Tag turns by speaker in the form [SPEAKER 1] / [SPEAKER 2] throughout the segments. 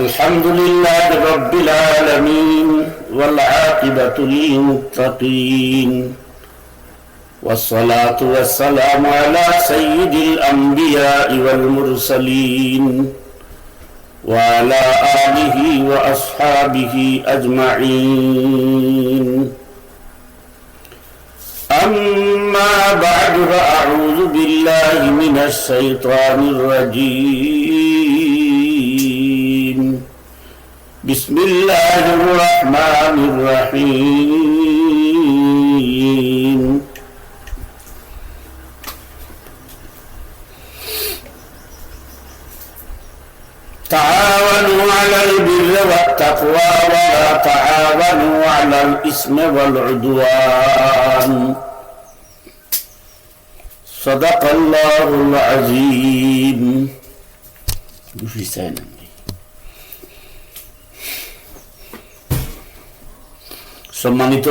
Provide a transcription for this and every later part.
[SPEAKER 1] الحمد لله رب العالمين والعاقبة للمتقين والصلاة والسلام على سيد الأنبياء والمرسلين وعلى آله وأصحابه أجمعين أما بعد فأعوذ بالله من الشيطان الرجيم بسم الله الرحمن الرحيم تعاونوا على البر والتقوى ولا تعاونوا على الإثم والعدوان صدق الله العظيم সম্মানিত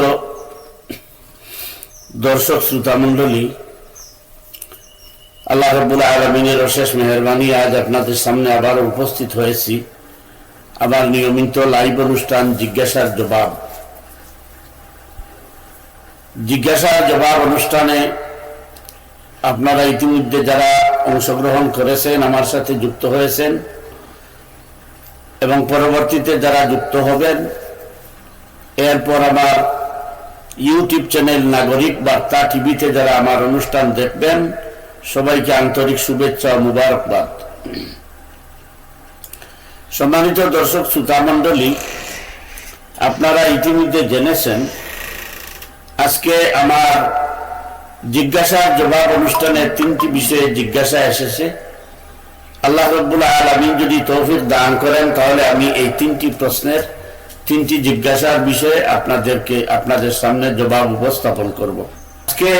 [SPEAKER 1] দর্শক শ্রোতা মণ্ডলী, আল্লাহ রাব্বুল আলামিনের অশেষ মেহেরবানি আজ আপনাদের সামনে আবার উপস্থিত হয়েছি আমার নিয়মিত লাইভ অনুষ্ঠান জিজ্ঞাসার জবাব অনুষ্ঠানে আপনারা ইতিমধ্যে যারা অংশগ্রহণ করেছেন, আমার সাথে যুক্ত হয়েছেন এবং পরবর্তীতে যারা যুক্ত হবেন, এরপর আমার ইউটিউব চ্যানেল নাগরিক বার্তা টিভিতে যারা আমার অনুষ্ঠান দেখবেন, সবাইকে আন্তরিক শুভেচ্ছা ও মুবারকবাদ। সম্মানিত দর্শক শ্রোতা মণ্ডলী, আপনারা ইতিমধ্যে জেনেছেন আজকে আমার জিজ্ঞাসার জবাব অনুষ্ঠানে তিনটি বিষয়ে জিজ্ঞাসা এসেছে। আল্লাহ রাব্বুল আলামিন যদি তৌফিক দান করেন তাহলে আমি এই তিনটি প্রশ্নের তিনটি জিজ্ঞাসার বিষয়ে আপনাদের সামনে জবাব উপস্থাপন করব। আজকে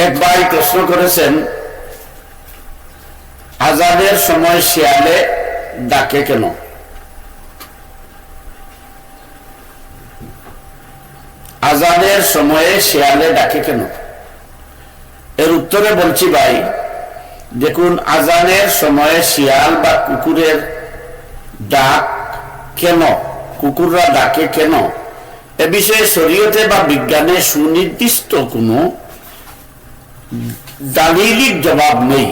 [SPEAKER 1] এক ভাই প্রশ্ন করেছেন, আযানের সময় শিয়ালে ডাকে কেন? আযানের সময়ে শিয়ালে ডাকে কেন? এর উত্তরে বলছি ভাই, দেখুন, আযানের সময়ে শিয়াল বা কুকুরের ডাক কেন, কুকুররা ডাকে কেন, এ বিষয়ে শরীয়তে বা বিজ্ঞানে সুনির্দিষ্ট কোনো দালিলিক জবাব নেই।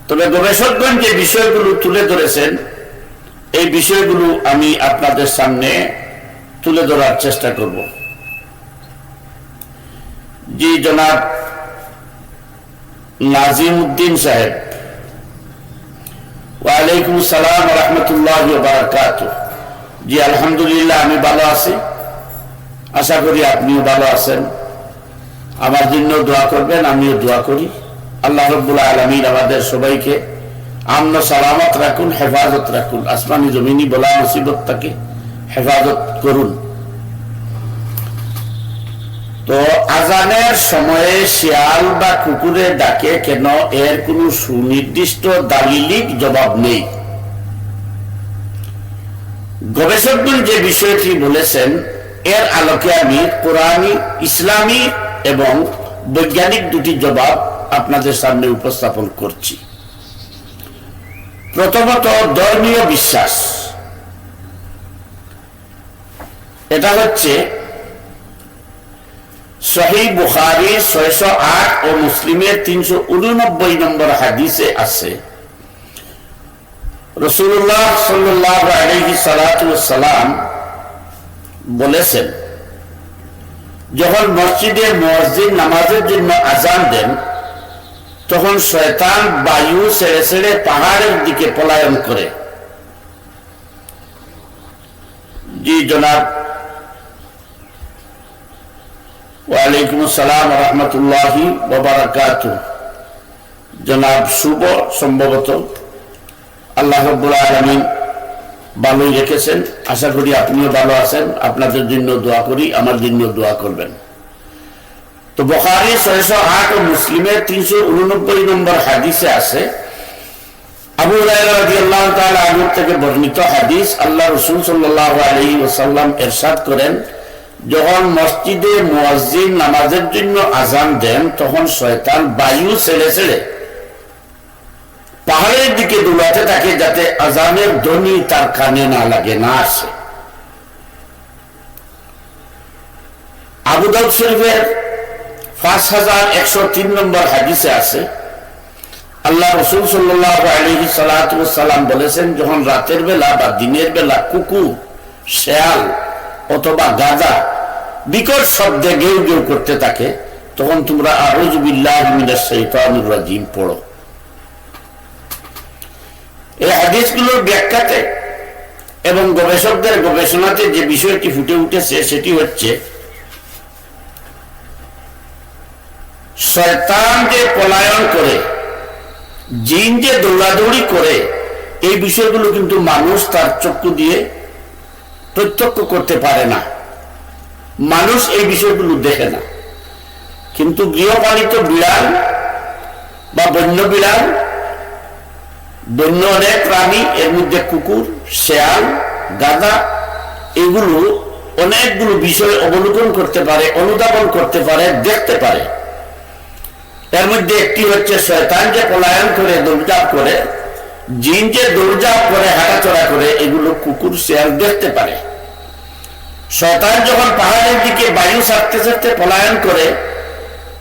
[SPEAKER 1] তবে গবেষকগণ যে বিষয়গুলো তুলে ধরেছেন, এই বিষয়গুলো আমি আপনাদের সামনে তুলে ধরার চেষ্টা করব। জি জনাব নাজিম উদ্দিন সাহেব, ওয়ালাইকুম আসসালাম ওয়া রাহমাতুল্লাহি ওয়া বারাকাতুহু। জি আলহামদুলিল্লাহ, আমি ভালো আছি, আশা করি আপনিও ভালো আছেন। আমার জন্য দোয়া করবেন, আমিও দোয়া করি। আল্লাহ রাব্বুল আলামিন আমাদের সবাইকে আমন সালামত রাখুন, হেফাজত রাখুন, আসমানি জমিনি বলা মুসিবত থেকে হেফাজত করুন। তো আযানের সময়ে শিয়াল বা কুকুরে ডাকে কেন, এর কোনো সুনির্দিষ্ট দালিলিক জবাব নেই। গবেষকগণ যে বিষয়টি বলেছেন, এর আলোকে আমি কোরআনী, ইসলামী এবং বৈজ্ঞানিক দুটি জবাব আপনাদের সামনে উপস্থাপন করছি। প্রথমত, ধর্মীয় বিশ্বাস। এটা হচ্ছে সহিহ বুখারী 608 ও মুসলিমের 389 নম্বর হাদিসে আছে, রাসূলুল্লাহ সাল্লাল্লাহু আলাইহি সাল্লাতু ওয়াস সালাম বলেছেন, যখন মসজিদে মুয়াজ্জিন নামাজের জন্য আযান দেন, তখন শয়তান বায়ু ছেড়ে ছেড়ে পাহাড়ের দিকে পলায়ন করে। জি জনাব, ওয়ালাইকুম আসসালাম ওয়া রাহমাতুল্লাহি ওয়া বারাকাতুহু। জনাব শুভ, সম্ভবত আল্লাহ রাব্বুল আলামিন ভালোই রেখেছেন, আশা করি আপনিও ভালো আছেন। আপনাদের জন্য দোয়া করি, আমার জন্য দোয়া করবেন। তো বুখারী 608 ও মুসলিমের 389 নম্বর হাদিসে আছে, আবু হুরায়রা রাদিয়াল্লাহু তাআলা আনহু থেকে বর্ণিত হাদিস, আল্লাহ রাসূল সাল্লাল্লাহু আলাইহি ওয়াসাল্লাম ইরশাদ করেন, যখন মসজিদে মুয়াজ্জিন নামাজের জন্য আযান দেন, তখন শয়তান বায়ু ছেড়ে ছেড়ে পাহাড়ের দিকে দৌড়াতে থাকে যাতে আজানের ধ্বনি তার কানে না লাগে, না আসে। আবু দাউদ শরীফের 5103 নম্বর হাদিসে আছে, আল্লাহ রাসূল সাল্লাল্লাহু আলাইহি সাল্লাতু ওয়াসাল্লাম বলেছেন, যখন রাতের বেলা বা দিনের বেলা কুকুর, শেয়াল অথবা গাধা বিকট শব্দে গেউ গেউ করতে থাকে, তখন তোমরা আউযু বিল্লাহি মিনাশ শাইতানির রাজিম পড়ো। এই হাদিসগুলোর ব্যাখ্যাতে এবং গবেষকদের গবেষণাতে যে বিষয়টি ফুটে উঠেছে সেটি হচ্ছে, শয়তান যে পলায়ন করে, জিন যে দৌড়াদৌড়ি করে, এই বিষয়গুলো কিন্তু মানুষ তার চক্ষু দিয়ে প্রত্যক্ষ করতে পারে না, মানুষ এই বিষয়গুলো দেখে না। কিন্তু গৃহপালিত বিড়াল বা বন্য বিড়াল, বন্য অনেক প্রাণী, এর মধ্যে কুকুর, শেয়াল, গাধা, এগুলো অনেকগুলো বিষয় অবলোকন করতে পারে, অনুধাবন করতে পারে, দেখতে পারে। এর মধ্যে একটি হচ্ছে শয়তান যে পলায়ন করে, দৌড়ঝাঁপ করে, জিন যে দৌড়ঝাঁপ করে, হাঁটাচলা করে, এগুলো কুকুর, শেয়াল দেখতে পারে। শয়তান যখন পাহাড়ের দিকে বায়ু ছাড়তে ছাড়তে পলায়ন করে,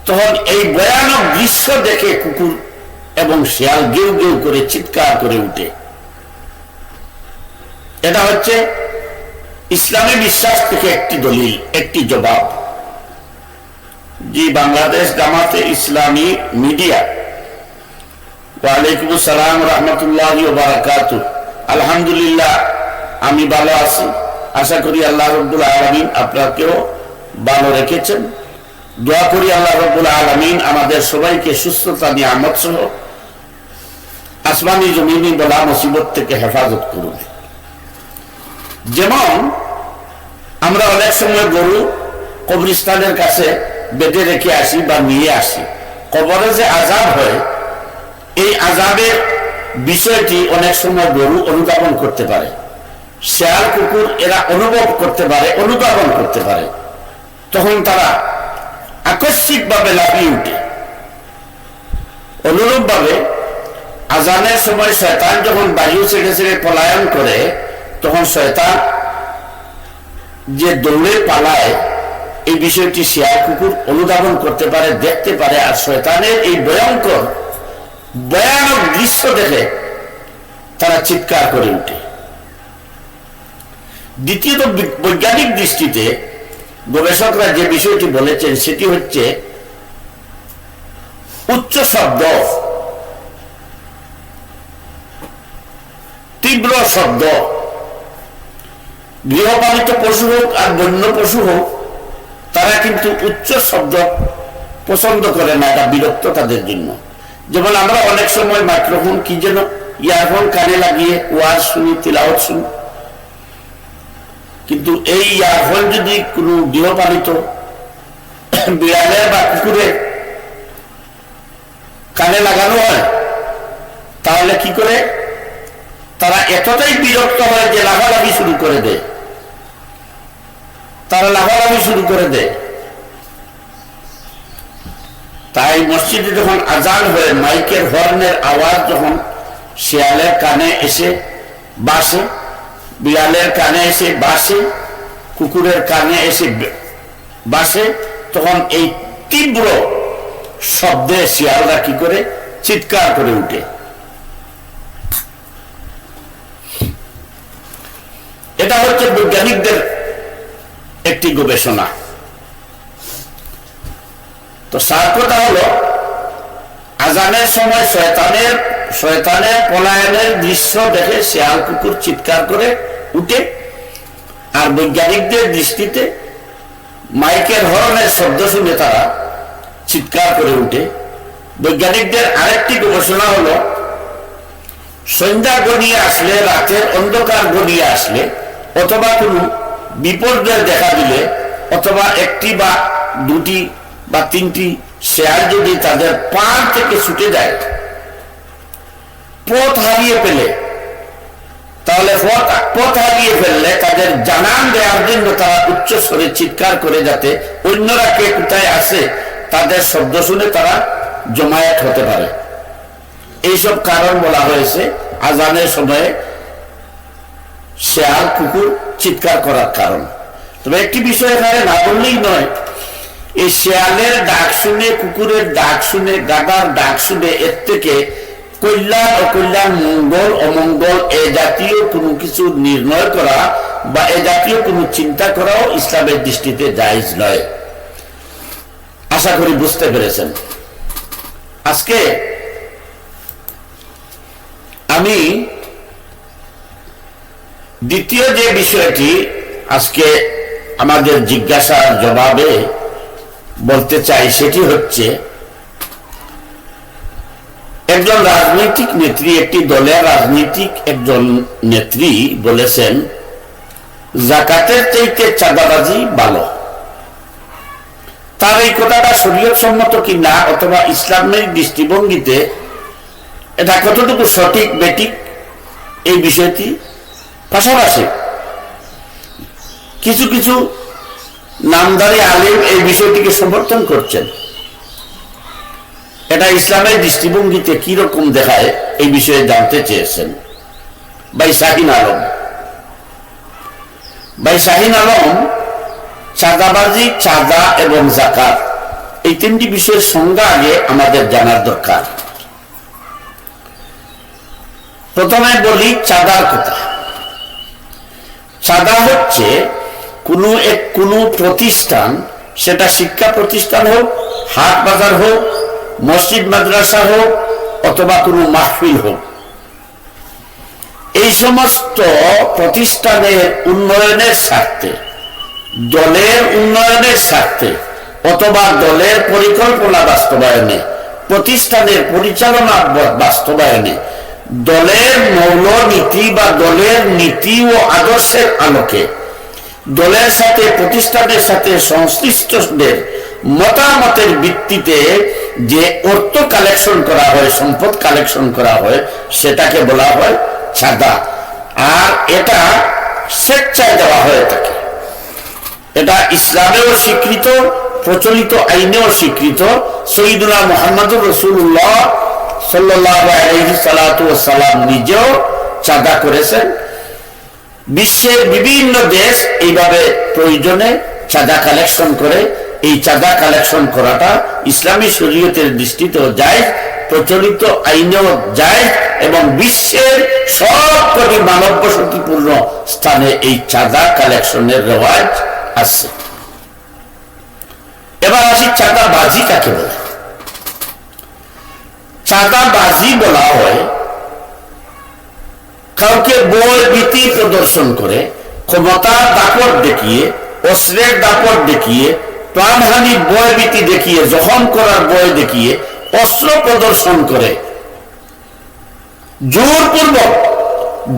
[SPEAKER 1] তখন এই ভয়ানক দৃশ্য দেখে কুকুর এবং শেয়াল গেউ গেউ করে চিৎকার করে উঠে। এটা হচ্ছে ইসলামী বিশ্বাস থেকে একটি দলিল, একটি জবাব। জি, বাংলাদেশ জামাতে ইসলামী মিডিয়া। ওয়ালাইকুম আসসালাম রহমতুল্লাহি ওয়া বারাকাতুহু। আলহামদুলিল্লাহ, আমি ভালো আছি। আশা করি আল্লাহ রাব্বুল আলামিন আপনাকেও ভালো রেখেছেন। দোয়া করি আল্লাহ রাব্বুল আলামিন আমাদের সবাইকে সুস্থতা, নিয়ামত সহ আসমানি জমিনি বলা মুসিবত থেকে হেফাজত করুন। যেমন আমরা অনেক সময় গরু কবরস্থানের কাছে বেঁধে রেখে আসি বা নিয়ে আসি, কবরে যে আযাব হয়, এই আযাবের বিষয়টি অনেক সময় গরু অনুধাবন করতে পারে, শেয়াল, কুকুর এরা অনুভব করতে পারে, অনুধাবন করতে পারে। তখন তারা আকস্মিকভাবে লাফিয়ে উঠে। অনুরূপভাবে আজানের সময় শয়তান যখন বায়ু ছেড়ে ছেড়ে পলায়ন করে, তখন শয়তান যে দৌড়ে পালায়, এই বিষয়টি শেয়াল, কুকুর অনুধাবন করতে পারে, দেখতে পারে। আর শয়তানের এই ভয়ঙ্কর ভয়ানক দৃশ্য দেখে তারা চিৎকার করে উঠে। দ্বিতীয়ত, বৈজ্ঞানিক দৃষ্টিতে গবেষকরা যে বিষয়টি বলেছেন সেটি হচ্ছে উচ্চ শব্দ, তীব্র শব্দ। গৃহপালিত পশু হোক আর বন্য পশু হোক, তারা কিন্তু উচ্চ শব্দ পছন্দ করে না, এটা বিরক্ত তাদের জন্য। যেমন আমরা অনেক সময় মাইক্রোফোন, কি যেন ইয়ারফোন কানে লাগিয়ে ওয়াজ শুনি, তিলাওয়াত শুনি, কিন্তু এই ইয়ারফোন যদি কোনো গৃহপালিত বিড়ালের বা কুকুরের কানে লাগানো হয়, তাহলে কি করে তারা এতটাই বিরক্ত হয় যে লাফালাফি শুরু করে দেয়, তারা লাফালাফি শুরু করে দেয়। তাই মসজিদে যখন আজান হয়, মাইকের হর্নের আওয়াজ যখন শেয়ালের কানে এসে বাসে, বিড়ালের কানে এসে বাসে, কুকুরের কানে এসে বাসে, তখন এই তীব্র শব্দে শিয়ালরা কি করে চিৎকার করে উঠে। এটা হচ্ছে বৈজ্ঞানিকদের একটি গবেষণা। তো সার কথা হলো, আজানের সময় শয়তানের পলায়নের দৃশ্য দেখে শিয়াল, কুকুর চিৎকার করে উঠে। আর বৈজ্ঞানিকদের দৃষ্টিতে মাইকের হর্নের শব্দ শুনে তারা চিৎকার করে উঠে। বৈজ্ঞানিকদের আরেকটি গবেষণা হলো, সন্ধ্যা গড়িয়ে আসলে, রাতের অন্ধকার গড়িয়ে আসলে, অথবা কোনো বিপর্যয় দেখা দিলে, অথবা একটি বা দুটি বা তিনটি শেয়াল যদি তাদের পাড় থেকে ছুটে যায়, পথ হারিয়ে ফেলে, তাহলে পথ হারিয়ে ফেললে তাদের জানান দেওয়ার জন্য তারা উচ্চ স্বরে চিৎকার করে, যাতে অন্যরা কে কোথায় আসে তাদের শব্দ শুনে তারা জমায়েত হতে পারে। এইসব কারণ বলা হয়েছে আজানের সময়ে শেয়াল কুকুর চিৎকার করার কারণ। তবে একটি বিষয় এখানে না বললেই নয়, এই শেয়ালের ডাক শুনে, কুকুরের ডাক শুনে, গাধার ডাক শুনে এর থেকে কল্যাণ অকল্যাণ, মঙ্গল অমঙ্গল এ জাতীয় কোনো কিছু নির্ণয় করা বা এ জাতীয় কোনো চিন্তা করাও ইসলামের দৃষ্টিতে জায়েজ নয়। আশা করি বুঝতে পেরেছেন। আজকে আমি দ্বিতীয় যে বিষয়টি আজকে আমাদের জিজ্ঞাসার জবাবে বলতে চাই সেটি হচ্ছে, একজন রাজনৈতিক নেত্রী, একটি দলের রাজনৈতিক একজন নেত্রী বলেছেন যাকাতের চাইতে চাঁদাবাজি ভালো। তার এই কথাটা শরীয়ত সম্মত কি না, অথবা ইসলামের দৃষ্টিভঙ্গিতে এটা কতটুকু সঠিক বেঠিক, এই বিষয়টি পাশাপাশি কিছু কিছু নামদারি আলেম এই বিষয়টিকে সমর্থন করছেন। এটা ইসলামের দৃষ্টিভঙ্গিতে কি রকম দেখায় এই বিষয়ে জানতে চেয়েছেন ভাই শাহিন আলম। ভাই শাহিন আলম চাঁদাবাজি, চাঁদা এবং যাকাত এই তিনটি বিষয়ের সংজ্ঞা আগে আমাদের জানার দরকার। প্রথমে বলি চাঁদার কথা। চাঁদা হচ্ছে কোনো প্রতিষ্ঠান, সেটা শিক্ষা প্রতিষ্ঠান হোক, হাট বাজার হোক, মসজিদ মাদ্রাসা হোক, অথবা কোনো মাহফিল হোক, এই সমস্ত প্রতিষ্ঠানের উন্নয়নের স্বার্থে, দলের উন্নয়নের স্বার্থে অথবা দলের পরিকল্পনা বাস্তবায়নে, প্রতিষ্ঠানের পরিচালনা বাস্তবায়নে, দলের মৌলনীতি বা দলের নীতি ও আদর্শের আলোকে দলের সাথে, প্রতিষ্ঠানের সাথে সংশ্লিষ্টদের মতামতের ভিত্তিতে যে অর্থ কালেকশন করা হয়, সম্পদ কালেকশন করা হয়, সেটাকে বলা হয় চাঁদা। আর এটা স্বেচ্ছায় দেওয়া হয়ে থাকে। এটা ইসলামেও স্বীকৃত, প্রচলিত আইনেও স্বীকৃত। সাইয়্যিদুনা মুহাম্মদুর রাসূলুল্লাহ সাল্লাল্লাহু আলাইহি সাল্লাম নিজেও চাঁদা করেছেন। বিশ্বের বিভিন্ন দেশ এইভাবে প্রয়োজনে চাঁদা কালেকশন করে। এই চাঁদা কালেকশন করাটা ইসলামী শরীয়তের দৃষ্টিতেও জায়েজ, প্রচলিত আইনেও জায়েজ, এবং বিশ্বের সবকটি মানব বসতিপূর্ণ স্থানে এই চাঁদা কালেকশনের রেওয়াজ আছে। এবার আসি চাঁদাবাজি কাকে বলে। চাঁদাবাজি বলা হয় কাউকে বই ভীতি প্রদর্শন করে, ক্ষমতার দাপট দেখিয়ে, অস্ত্রের দাপট দেখিয়ে, প্রাণহানির বয় ভীতি দেখিয়ে, জখম করার বয় দেখিয়ে, অস্ত্র প্রদর্শন করে জোরপূর্বক,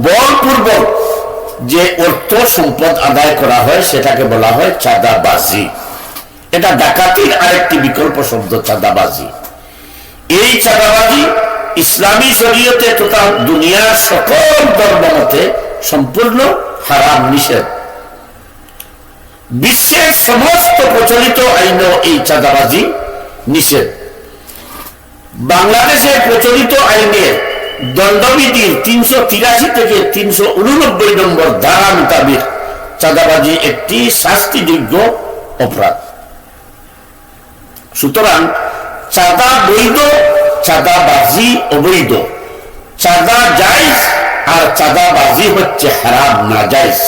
[SPEAKER 1] বলপূর্বক যে অর্থ সম্পদ আদায় করা হয় সেটাকে বলা হয় চাঁদাবাজি। এটা ডাকাতির আরেকটি বিকল্প শব্দ, চাঁদাবাজি। এই চাঁদাবাজি ইসলামী শরীয়তে তথা দুনিয়ার সকল ধর্মমতে সম্পূর্ণ হারাম, নিষেধ। বিশ্বের সমস্ত প্রচলিত আইনেও এই চাঁদাবাজি নিষেধ। বাংলাদেশের প্রচলিত আইনের দণ্ডবিধির 383 থেকে 389 নম্বর ধারা মোতাবেক চাঁদাবাজি একটি শাস্তিযোগ্য অপরাধ। সুতরাং চাঁদা বৈধ, চাঁদাবাজি অবৈধ। চাঁদা জায়েজ আর চাঁদাবাজি হচ্ছে হারাম, নাজায়েজ।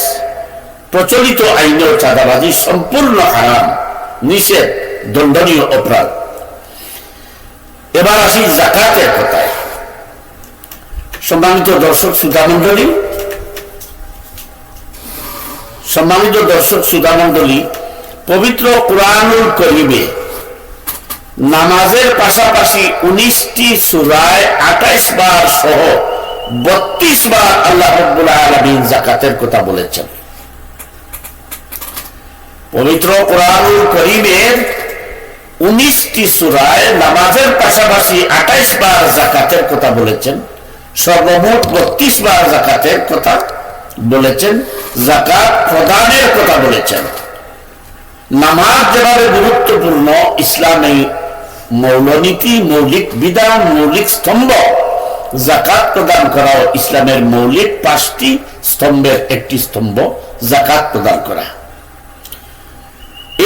[SPEAKER 1] প্রচলিত আইনেও চাঁদাবাজি সম্পূর্ণ হারাম, নিষেধ, দণ্ডনীয় অপরাধ। এবার আসি যাকাতের কথায়। সম্মানিত দর্শক শ্রোতা মণ্ডলী, পবিত্র কুরআনুল কারীমে নামাজের পাশাপাশি 19টি সূরায় 28 বার সহ 32 বার আল্লাহ রাব্বুল আলামিন যাকাতের কথা বলেছেন। পবিত্র কুরআনুল কারীমের 19টি সূরায় নামাজের পাশাপাশি 28 বার যাকাতের কথা বলেছেন। সর্বমোট 32 বার যাকাতের কথা বলেছেন, যাকাত প্রদানের কথা বলেছেন। নামাজ যেভাবে গুরুত্বপূর্ণ, ইসলামে মৌলনীতি, মৌলিক বিধান, মৌলিক স্তম্ভ, যাকাত প্রদান করাও ইসলামের মৌলিক 5টি স্তম্ভের একটি স্তম্ভ যাকাত প্রদান করা।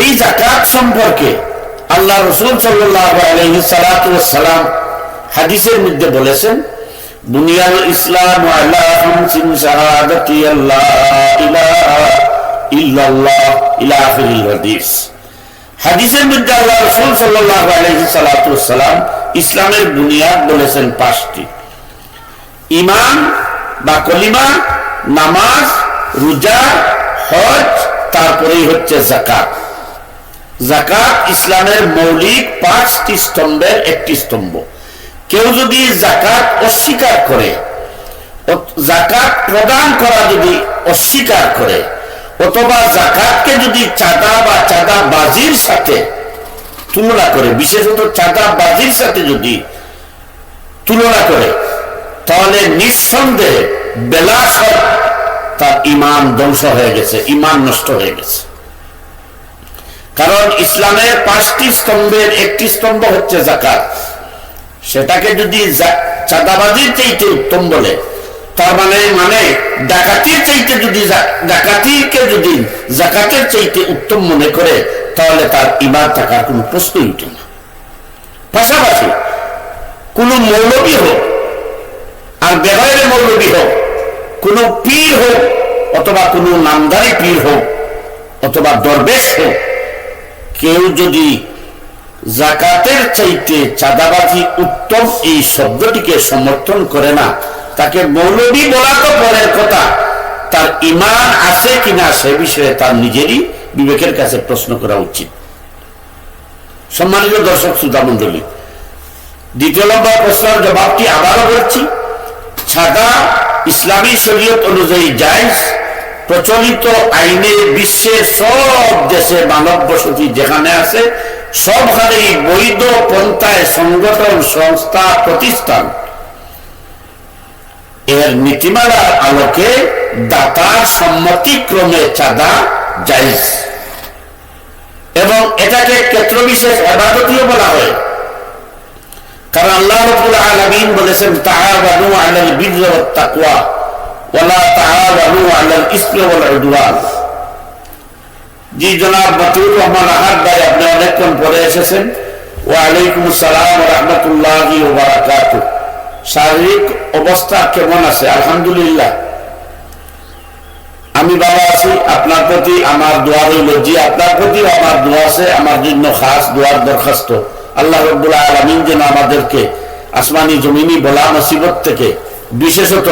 [SPEAKER 1] এই যাকাত সম্পর্কে আল্লাহ রাসূল সাল্লাল্লাহু আলাইহি সাল্লাম হাদিসের মধ্যে বলেছেন, বুনিয়াল ইসলামু আলা খামসিন শাহাদাতি আল্লা ইলাহা ইল্লাল্লাহ ইলা আখিরিল হাদিস। হাদিসের মধ্যে আল্লাহ রাসূল সাল্লাল্লাহু আলাইহি সাল্লাম ইসলামের বুনিয়াদ বলেছেন 5টি: ঈমান বা কলিমা, নামাজ, রোজা, হজ, তারপরেই হচ্ছে যাকাত। যাকাত ইসলামের মৌলিক 5টি স্তম্ভের একটি স্তম্ভ। কেউ যদি যাকাত অস্বীকার করে, যাকাত প্রদান করা যদি অস্বীকার করে, অথবা যাকাতকে যদি চাঁদা বা চাঁদাবাজির সাথে তুলনা করে, বিশেষত চাঁদাবাজির সাথে যদি তুলনা করে, তাহলে নিঃসন্দেহে বেলাসত তার ঈমান ধ্বংস হয়ে গেছে, ঈমান নষ্ট হয়ে গেছে। কারণ ইসলামের 5টি স্তম্ভের একটি স্তম্ভ হচ্ছে যাকাত। সেটাকে যদি চাঁদাবাজির চাইতে উত্তম বলে, তার মানে ডাকাতির চাইতে যদি ডাকাতিকে যদি যাকাতের চাইতে উত্তম মনে করে, তাহলে তার ঈমান থাকার কোনো প্রশ্নই উঠে না। পাশাপাশি কোন মৌলবী হোক আর বেগাইরে মৌলবী হোক, কোন পীর হোক অথবা কোন নামদারি পীর হোক অথবা দরবেশ হোক, কেউ যদি যাকাতের চাইতে চাঁদাবাজি উত্তম এই শব্দটিকে সমর্থন করে না, তাকে মৌলবী বলা তো পরের কথা, তার ঈমান আছে কিনা সে বিষয়ে তার নিজেরই বিবেকের কাছে প্রশ্ন করা উচিত। সম্মানিত দর্শক শ্রোতা মণ্ডলী, 2 নম্বর প্রশ্নের জবাবটি আবারও বলছি। চাঁদা ইসলামী শরীয়ত অনুযায়ী জায়েজ। প্রচলিত আইনে বিশ্বের সব দেশে মানব বসতি যেখানে আছে সবখানেই বৈধ পন্থায় সংগঠন, সংস্থা, প্রতিষ্ঠান এর নীতিমালার আলোকে দাতার সম্মতিক্রমে চাঁদা জায়েজ, এবং এটাকে ক্ষেত্রবিশেষ ইবাদতিও বলা হয়। কারণ আল্লাহ রাব্বুল আলামিন বলেছেন, তাআওয়ানু আলাল বিররি ওয়াত তাকওয়া ওয়া লা তাআওয়ানু আলাল ইসমি ওয়াল উদওয়ান। জি জনাব মতিউর রহমান আহাদ ভাই, আপনি অনেকক্ষণ পরে এসেছেন। ওয়া আলাইকুম আসসালাম ওয়া রাহমাতুল্লাহি ওয়া বারাকাতুহু। শারীরিক অবস্থা কেমন আছে? আলহামদুলিল্লাহ আমি ভালো আছি। আপনার প্রতি আমার দোয়া রইল। জি, আপনার প্রতি আমার দোয়া আছে। আমার জন্য খাস দোয়ার দরখাস্ত, আল্লাহ রাব্বুল আলামিন যেন আমাদেরকে আসমানি জমিনি বলা মুসিবত থেকে, বিশেষত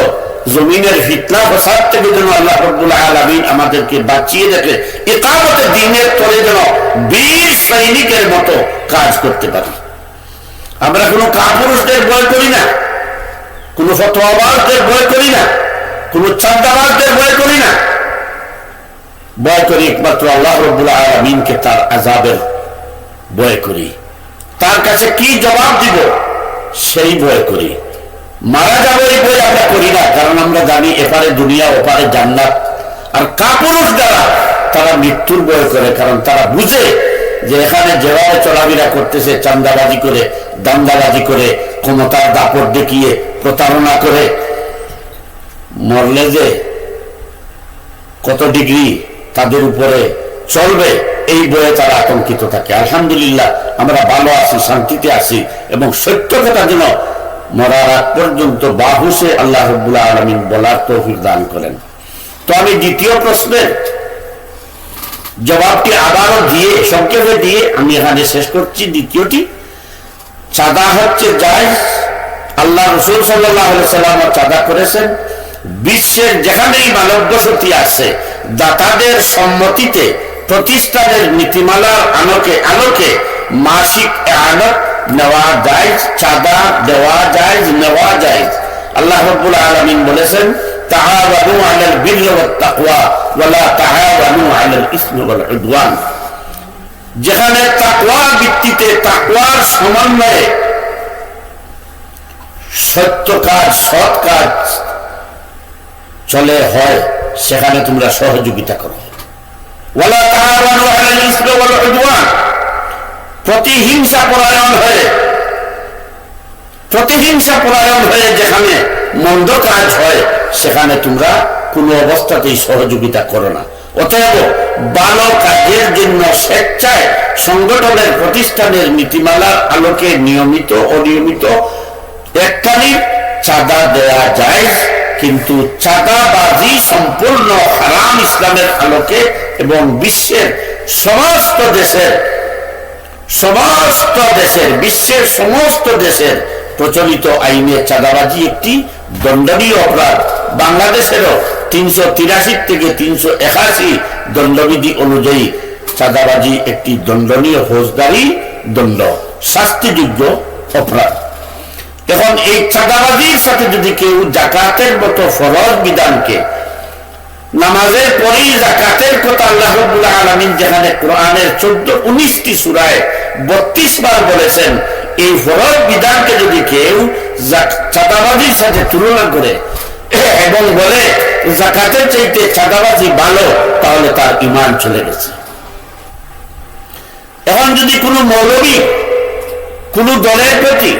[SPEAKER 1] জমিনের ফিতনা ফাসাদ থেকে যেন আল্লাহ রাব্বুল আলামিন আমাদেরকে বাঁচিয়ে রেখে ইকামতে দ্বীনের তরে যেন বীর সৈনিকের মতো কাজ করতে পারি। আমরা কোনো কাপুরুষদের ভয় করি না, কোনো ফতোয়াবাজদের ভয় করি না, কোনো চাঁদাবাজদের ভয় করি না। ভয় করি একমাত্র আল্লাহ রাব্বুল আলামিনকে, তার আযাবের ভয় করি। তার কাছে কি জবাব দিব সেই ভয় করি। মারা যাবো এই ভয় আমরা করি না, কারণ আমরা জানি এপারে দুনিয়া ওপারে জান্নাত। আর কাপুরুষ দ্বারা তারা মৃত্যুর ভয় করে, কারণ তারা বুঝে যে এখানে যেভাবে চলাফেরা করতেছে, চাঁদাবাজি করে, দাঙ্গাবাজি করে, ক্ষমতার দাপট দেখিয়ে, প্রতারণা করে, মরলে যে কত ডিগ্রি তাদের উপরে চলবে এই বয়ে তারা আতঙ্কিত থাকে। আলহামদুলিল্লাহ আমরা ভালো আছি, শান্তিতে আছি, এবং সত্য কথা যেন মরার আগ পর্যন্ত বাহুসে আল্লাহ রাব্বুল আলামিন বলার তৌফিক দান করেন। তো আমি দ্বিতীয় প্রশ্নের জবাবটি আবারও দিয়ে সংক্ষেপে দিয়ে আমি এখানে শেষ করছি। দ্বিতীয়টি, চাঁদা হচ্ছে জায়েজ। আল্লাহ রাসূল সাল্লাল্লাহু আলাইহি ওয়াসাল্লাম চাঁদা করেছেন। বিশ্বের যেখানেই মানব বসতি আছে, দাতাদের সম্মতিতে প্রতিষ্ঠানের নীতিমালার আলোকে মাসিক আনত নেওয়া জায়েজ, চাঁদা দেওয়া জায়েজ, নেওয়া জায়েজ। আল্লাহ রাব্বুল আলামিন বলেছেন, তাআওয়ানু আলাল বিররি ওয়াত তাকওয়া ওয়া লা তাআওয়ানু আলাল ইসমি ওয়াল উদওয়ান। যেখানে তাকওয়ার ভিত্তিতে, তাকওয়ার সমন্বয়ে সত্য কাজ, সৎ কাজ চলে হয়, সেখানে তোমরা সহযোগিতা করো। ওয়া লা তাআওয়ানু আলাল ইসমি ওয়াল উদওয়ান। প্রতিহিংসা পরায়ণ হয়ে প্রতিহিংসা পরায়ণ হয়ে যেখানে মন্দ কাজ হয় সেখানে তোমরা কোনো অবস্থাতেই সহযোগিতা করো না। অতএব ভালো কাজের জন্য স্বেচ্ছায় সংগঠনের প্রতিষ্ঠানের নীতিমালার আলোকে নিয়মিত অনিয়মিত এককালীন চাঁদা দেওয়া যায়, কিন্তু চাঁদাবাজি সম্পূর্ণ হারাম ইসলামের আলোকে এবং বিশ্বের সমস্ত দেশের প্রচলিত আইনে চাঁদাবাজি একটি দণ্ডনীয় অপরাধ। বাংলাদেশেরও 383 থেকে 381 দণ্ডবিধি অনুযায়ী চাঁদাবাজি একটি দণ্ডনীয় ফৌজদারি দণ্ড শাস্তিযোগ্য অপরাধ। এখন এই চাঁদাবাজির সাথে যদি কেউ জাকাতের মতো ফরজ বিধানকে, নামাজের পরেই জাকাতের কথা আল্লাহ রাব্বুল আলামিন যেখানে কোরআনের 14-19টি সূরায় 32 বার বলেছেন, এই ফরজ বিধানকে যদি কেউ চাঁদাবাজির সাথে তুলনা করে এবং বলে জাকাতের চাইতে চাঁদাবাজি ভালো, তাহলে তার ঈমান চলে গেছে। এখন যদি কোনো মৌলবী কোনো দলের প্রতি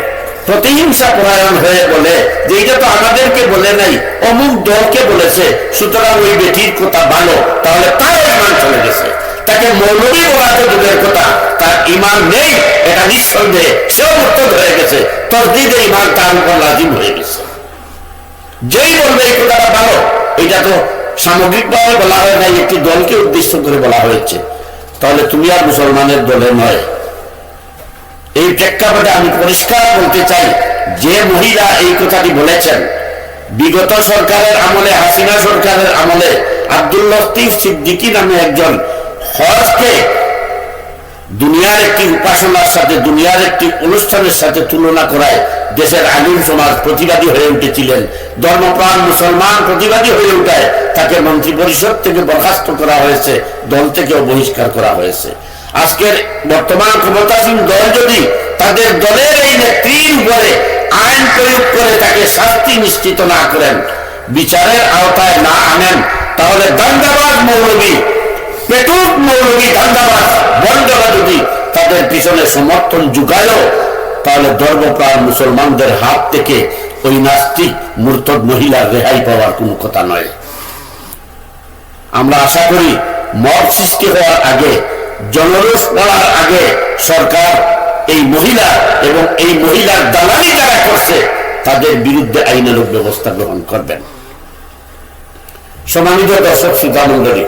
[SPEAKER 1] প্রতিহিংসা পরায়ণ হয়ে বলে যে এটা তো আমাদেরকে বলে নাই, অমুক দলকে বলেছে, সুতরাং ওই বেটির কথা ভালো, তাহলে তার ঈমান চলে গেছে। তাকে মৌলবী বলা তো দূরের কথা, তার ঈমান নেই এটা নিঃসন্দেহে, সেও মুরতাদ হয়ে গেছে, তসদিদে ঈমান তার উপর লাজিম হয়ে গেছে। যেই বলবে এই কথাটা ভালো, এটা তো সামগ্রিকভাবে বলা হয় নাই, একটি দলকে উদ্দেশ্য করে বলা হয়েছে, তাহলে তুমি আর মুসলমানের দলে নয়। এই প্রেক্ষাপটে আমি পরিষ্কার বলতে চাই, যে মহিলা এই কথাটি বলেছেন, বিগত সরকারের আমলে, হাসিনা সরকারের আমলে আব্দুল লতিফ সিদ্দিকী নামে একজন হজকে দুনিয়ার একটি উপাসনার সাথে, দুনিয়ার একটি অনুষ্ঠানের সাথে তুলনা করায় দেশের আলিম সমাজ প্রতিবাদী হয়ে উঠেছিলেন। ধর্মপ্রাণ মুসলমান প্রতিবাদী হয়ে উঠায় তাকে মন্ত্রী পরিষদ থেকে বরখাস্ত করা হয়েছে, দল থেকেও বহিষ্কার করা হয়েছে। আজকের বর্তমান ক্ষমতাসীন দল যদি তাদের দলের এই নেত্রীর উপরে আইন প্রয়োগ করে তাকে শাস্তি নিশ্চিত না করেন, বিচারের আওতায় না আনেন, তাহলে দাঙ্গাবাজ মৌলবী, পেটুক মৌলবী, দাঙ্গাবাজ বন্ধরা যদি তাদের পিছনে সমর্থন জুগায়, তাহলে ধর্মপ্রাণ মুসলমানদের হাত থেকে ওই নাস্তিক মুরতাদ মহিলার রেহাই পাওয়ার কোনো কথা নয়। আমরা আশা করি মত সৃষ্টি হওয়ার আগে, জনরোষ পড়ার আগে সরকার এই মহিলা এবং এই মহিলার দালালি যারা করছে তাদের বিরুদ্ধে আইনানুগ ব্যবস্থা গ্রহণ করবেন। সম্মানিত দর্শক শ্রোতা মণ্ডলী,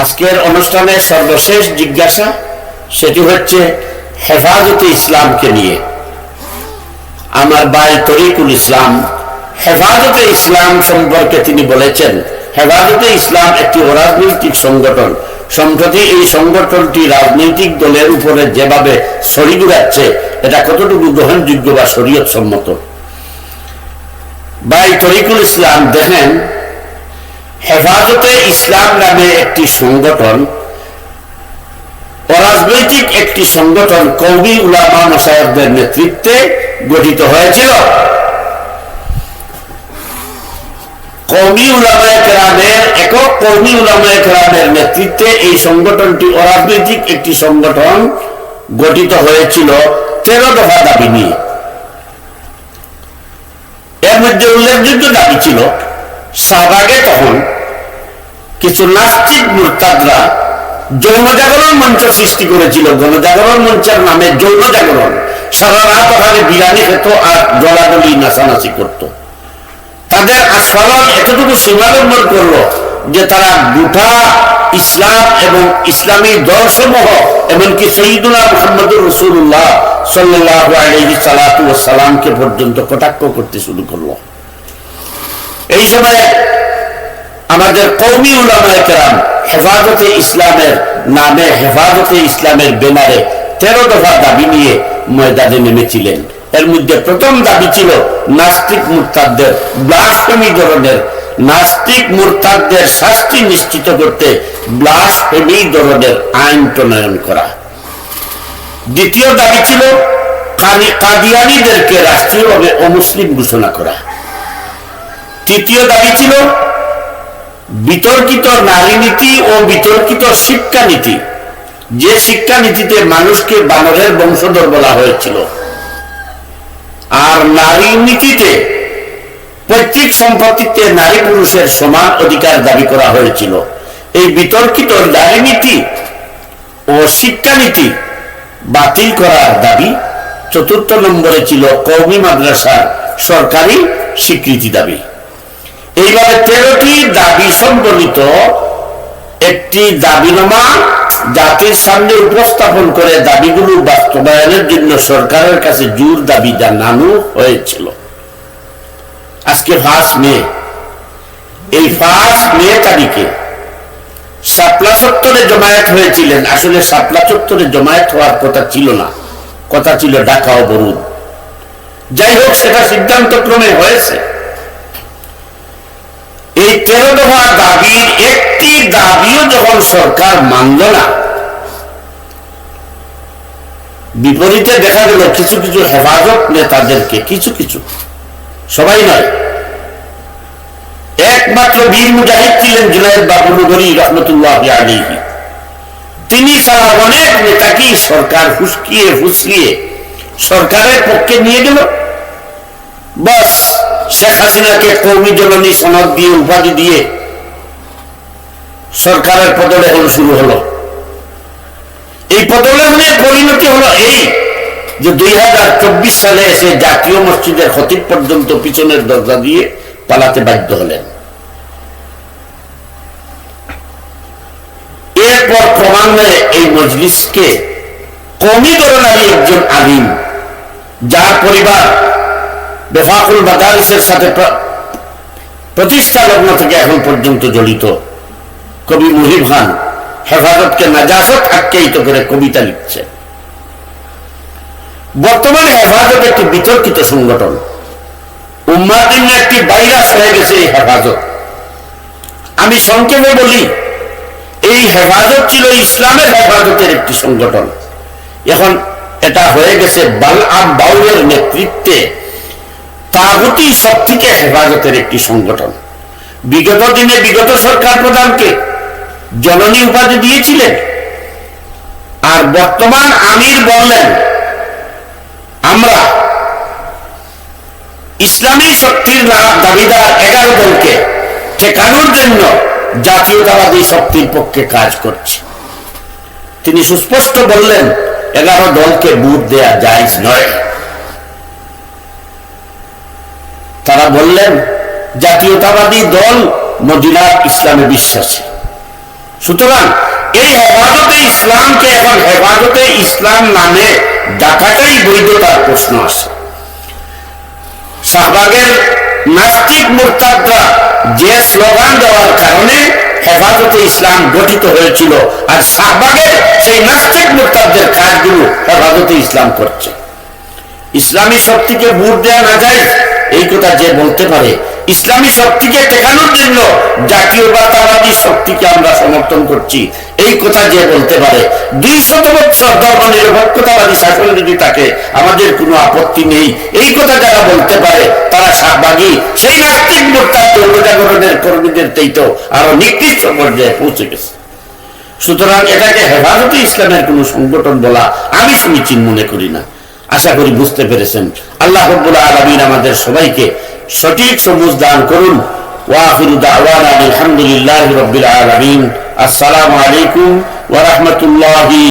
[SPEAKER 1] আজকের অনুষ্ঠানের সর্বশেষ জিজ্ঞাসা সেটি হচ্ছে হেফাজতে ইসলামকে নিয়ে। আমার ভাই তরিকুল ইসলাম হেফাজতে ইসলাম সম্পর্কে তিনি বলেছেন, হেফাজতে ইসলাম একটি অরাজনৈতিক সংগঠন। সম্প্রতি এই সংগঠনটি রাজনৈতিক দলের উপরে যেভাবে ছড়ি ঘুরাচ্ছে, এটা কতটুকু গ্রহণযোগ্য বা শরীয়ত সম্মত? ভাই তরিকুল ইসলাম দেখেন, হেফাজতে ইসলাম নামে একটি সংগঠন, অরাজনৈতিক একটি সংগঠন, কওমি উলামা মাশায়েখদের নেতৃত্বে গঠিত হয়েছিল। কওমি উলামায়ে কেরামের, একক কওমি উলামায়ে কেরামের নেতৃত্বে এই সংগঠনটি অরাজনৈতিক একটি সংগঠন গঠিত হয়েছিল 13 দফা দাবি নিয়ে। এর মধ্যে উল্লেখযোগ্য দাবি ছিল, শাহবাগে তখন কিছু নাস্তিক মুরতাদরা যৌন জাগরণ মঞ্চ সৃষ্টি করেছিল। গণজাগরণ মঞ্চের নামে যৌন জাগরণ, সারা রাত ওখানে বিরিয়ানি খেত আর দলাদলি নাচানাচি করত। তাদের আস্ফালন এতটুকু সীমালম্বন করলো যে তারা গোটা ইসলাম এবং ইসলামী দলসমূহ, এমনকি সৈয়দুনা মুহাম্মদুর রাসূলুল্লাহ সাল্লাল্লাহু আলাইহি সাল্লামকে পর্যন্ত কটাক্ষ করতে শুরু করলো। এই সময়ে আমাদের কওমি উলামায়ে কেরাম হেফাজতে ইসলামের নামে, হেফাজতে ইসলামের ব্যানারে 13 দফা দাবি নিয়ে ময়দানে নেমেছিলেন। এর মধ্যে প্রথম দাবি ছিল নাস্তিক মুরতাদদের, ব্লাসফেমি ধরনের নাস্তিক মুরতাদদের শাস্তি নিশ্চিত করতে ব্লাসফেমি ধরনের আইন প্রণয়ন করা। দ্বিতীয় দাবি ছিল কাদিয়ানীদেরকে রাষ্ট্রীয়ভাবে অমুসলিম ঘোষণা করা। তৃতীয় দাবি ছিল বিতর্কিত নারী নীতি ও বিতর্কিত শিক্ষানীতি, যে শিক্ষানীতিতে মানুষকে বানরের বংশধর বলা হয়েছিল। আর নারী নীতিতে পৈতৃক সম্পত্তিতে নারী পুরুষের সমান অধিকার দাবি করা হয়েছিল। এই বিতর্কিত নারী নীতি ও শিক্ষানীতি বাতিল করার দাবি। চতুর্থ নম্বরে ছিল কওমি মাদ্রাসার সরকারি স্বীকৃতি দাবি। এইভাবে 13টি দাবি সম্বলিত একটি দাবিনামা জাতির সামনে উপস্থাপন করে দাবিগুলো বাস্তবায়নের জন্য সরকারের কাছে জোর দাবি জানানো হয়েছিল। আজকে 5 মে, এই 5 মে তারিখে শাপলা চত্বরে জমায়েত হয়েছিলেন। আসলে শাপলা চত্বরে জমায়েত হওয়ার কথা ছিল না, কথা ছিল ঢাকা অবরোধ। যাই হোক, সেটা সিদ্ধান্তক্রমে হয়েছে। এই 13 দফা দাবির একটি দাবিও যখন সরকার মানল না, বিপরীতে দেখা গেল কিছু কিছু হেফাজত নেতাদেরকে, কিছু সবাই নয়, একমাত্র বীর মুজাহিদ ছিলেন জুনায়েদ বাবুনগরী রহমতুল্লাহ আলাইহি। তিনি ছাড়া অনেক নেতাকে সরকার ফুসকিয়ে ফুসলিয়ে সরকারের পক্ষে নিয়ে গেল। বাস, শেখ হাসিনাকে কওমি জননী সনদ দিয়ে, উপাধি দিয়ে সরকারের পদলেহন শুরু হলো। এই পদলেহনের পরিণতি হলো এই যে 2024 সালে এসে জাতীয় মসজিদের খতিব পর্যন্ত পিছনের দরজা দিয়ে পালাতে বাধ্য হলেন। এরপর ক্রমান্বয়ে এই মজলিসকে কওমি দরনারী একজন আলিম, যার পরিবার বেফাকুল মাদারিসের সাথে প্রতিষ্ঠা লগ্ন থেকে এখন পর্যন্ত জড়িত, কবি মুহিব খান হেফাজতকে নাজাসত আখ্যায়িত করে কবিতা লিখছে। বর্তমানে হেফাজত একটি বিতর্কিত সংগঠন, উম্মার জন্য একটি ভাইরাস হয়ে গেছে এই হেফাজত। আমি সংক্ষেপে বলি, এই হেফাজত ছিল ইসলামের হেফাজতের একটি সংগঠন। এখন এটা হয়ে গেছে বালআম বাউলের নেতৃত্বে তাগুতি শক্তিকে হেফাজতের একটি সংগঠন। বিগত দিনে বিগত সরকার প্রধানকে জননী উপাধি দিয়েছিলেন, আর বর্তমান আমির বললেন আমরা ইসলামী শক্তির দাবিদার 11 দলকে ঠেকানোর জন্য জাতীয়তাবাদী শক্তির পক্ষে কাজ করছে। তিনি সুস্পষ্ট বললেন 11 দলকে ভোট দেয়া জায়েজ নয়। তারা বললেন জাতীয়তাবাদী দল মদিনার ইসলামে বিশ্বাসী, সুতরাং এই হেফাজতে ইসলামকে এখন হেফাজতে ইসলাম নামে ডাকাটাই বৈধতার প্রশ্ন আসে। শাহবাগের নাস্তিক মুরতাদরা যে স্লোগান দেওয়ার কারণে হেফাজতে ইসলাম গঠিত হয়েছিল, আর শাহবাগের সেই নাস্তিক মুরতাদদের কাজগুলো হেফাজতে ইসলাম করছে। ইসলামী শক্তিকে ভোট দেওয়া না যায় এই কথা যে বলতে পারে, ইসলামী শক্তিকে টেকানোর জন্য জাতীয়তাবাদী শক্তিকে আমরা সমর্থন করছি এই কথা যে বলতে পারে, 200 বছর ধর্ম নিরপেক্ষতাবাদী শাসন যদি থাকে আমাদের কোনো আপত্তি নেই এই কথা যারা বলতে পারে, তারা শাহবাগী সেই নাস্তিক মুরতাদ জনজাগরণের কর্মীদের চাইতেও আরো নিকৃষ্ট পর্যায়ে পৌঁছে গেছে। সুতরাং এটাকে হেফাজতে ইসলামের কোন সংগঠন বলা আমি সমীচীন মনে করি না। আশা করি বুঝতে পেরেছেন। আল্লাহ রাব্বুল আলামিন আমাদের সবাইকে সঠিক সবুজ দান করুন। ওয়া আখিরু দাওয়ানা আলহামদুলিল্লাহি রাব্বিল আলামিন। আসসালামু আলাইকুম ওয়া রাহমাতুল্লাহি।